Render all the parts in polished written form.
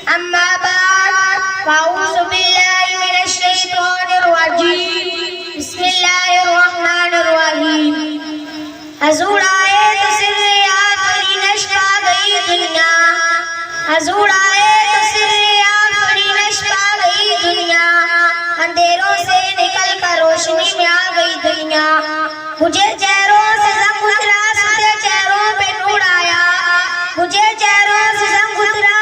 अम्मा बाद फ़अऊज़ु बिल्लाहि मिनश शैतानिर रजीम बिस्मिल्लाहिर्रहमानिर्रहीम। हजूर आए तो सिर्रे आखिरी नशा गई दुनिया, हजूर आए तो सिर्रे आखिरी नशा गई दुनिया, अंधेरों से निकल कर रोशनी में आ गई दुनिया। मुझे चेहरों से ज़ंग उतरा, सुते चेहरों पे नूर आया, मुझे चेहरों से ज़ंग उतरा,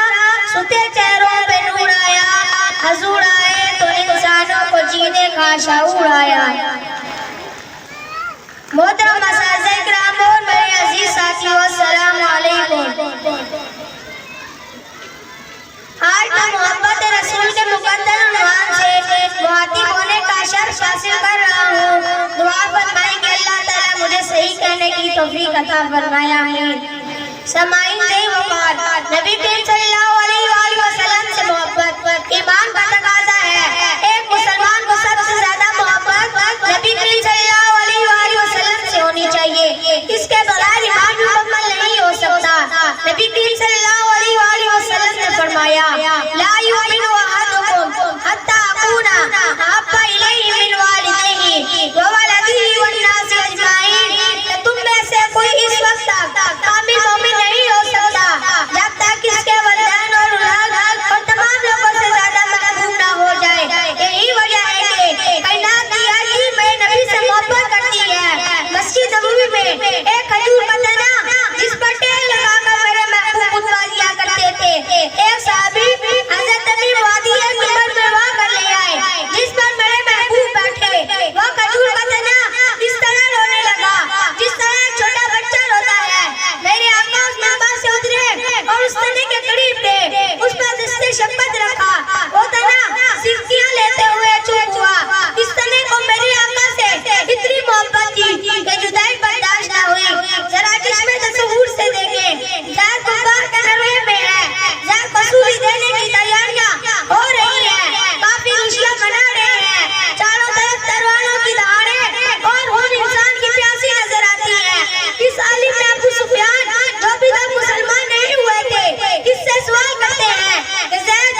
सुते चेहरों पे नूर आया। हजूर आए तो इंसानों को जीने का शऊर आया। मोहतरम अज़ीज़ इकराम और मेरे अजीज साथियों, अस्सलामु अलैकुम। आज मैं मोहब्बत रसूल के मुकद्दर उन्वान से मुखातिब होने का शर्फ हासिल कर रहा हूँ। दुआ फरमाएंगे अल्लाह ताला मुझे सही कहने की तौफीक अता फरमाए, आमीन। समाईन से वक़ार नबी करीम सल्लल्लाहु अलैहि वसल्लम से मोहब्बत ईमान का तकाज़ा है। एक मुसलमान को सबसे ज्यादा मोहब्बत नबी करीम सल्लल्लाहु अलैहि वसल्लम से होनी चाहिए। इसके बगैर ईमान मुकम्मल नहीं हो सकता। नबी करीम सल्लल्लाहु अलैहि वसल्लम ने फरमाया, ला युमिनु अहदुकुम हत्ता अकूना अहब्बा इलैहि मिन वालिदिही व वलदिही वन नासि अजमाइन। तुम में से कोई इस वक्त तक कामिल मोमिन नहीं हो सकता जब तक इसके वलिदैन और औलाद और तमाम लोगों से ज्यादा महबूब ना हो जाए। यही वजह है कि कायनात की हर चीज में नबी से मोहब्बत करती है। मस्जिद नबवी में एक खजूर का तना जिस पर तेल लगाकर मेरे महबूब खुतबा दिया करते थे, एक सहाबी हज़रत नबी वादिया कब्र में वहाँ कर ले आए जिस पर मेरे महबूब बैठे। वो खजूर का तना इस तरह रोने लगा जिस तरह एक छोटा बच्चा रोता है। मेरे आका उस मिंबर से उतरे और उस तने के करीब गए, उस पर दस्ते शफ़क़त रखा। वो तना सिसकियां लेते हुए चुप हुआ। इस तने को मेरे आका से इतनी मोहब्बत थी कि जुदाई बर्दाश्त ना हुई। जरा जिस्म तसव्वुर से देखें, ज़ाहिर कुफ़ार के नरवे में है, ज़ाहिर वसूली देने की तैयारियां हो रही हैं, काफी खुशियां मना रहे हैं, चारों तरफ तलवारों की दहाड़े और खून इंसान की प्यासी नजर आती है। इस आलिम में अबू सुफियान जो भी तक मुसलमान नहीं हुए थे, इससे सवाल करते हैं कि ज़ैद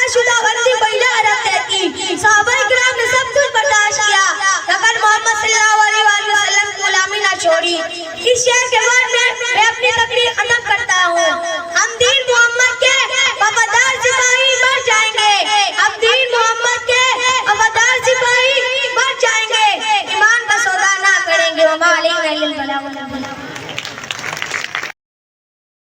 शादीशुदा बंदी महिला रखते थी। सहाबाए किराम ने सब कुछ बर्दाश्त किया, मगर मोहम्मद सल्लल्लाहु अलैहि वसल्लम की गुलामी ना छोड़ी। इस शेर के बाद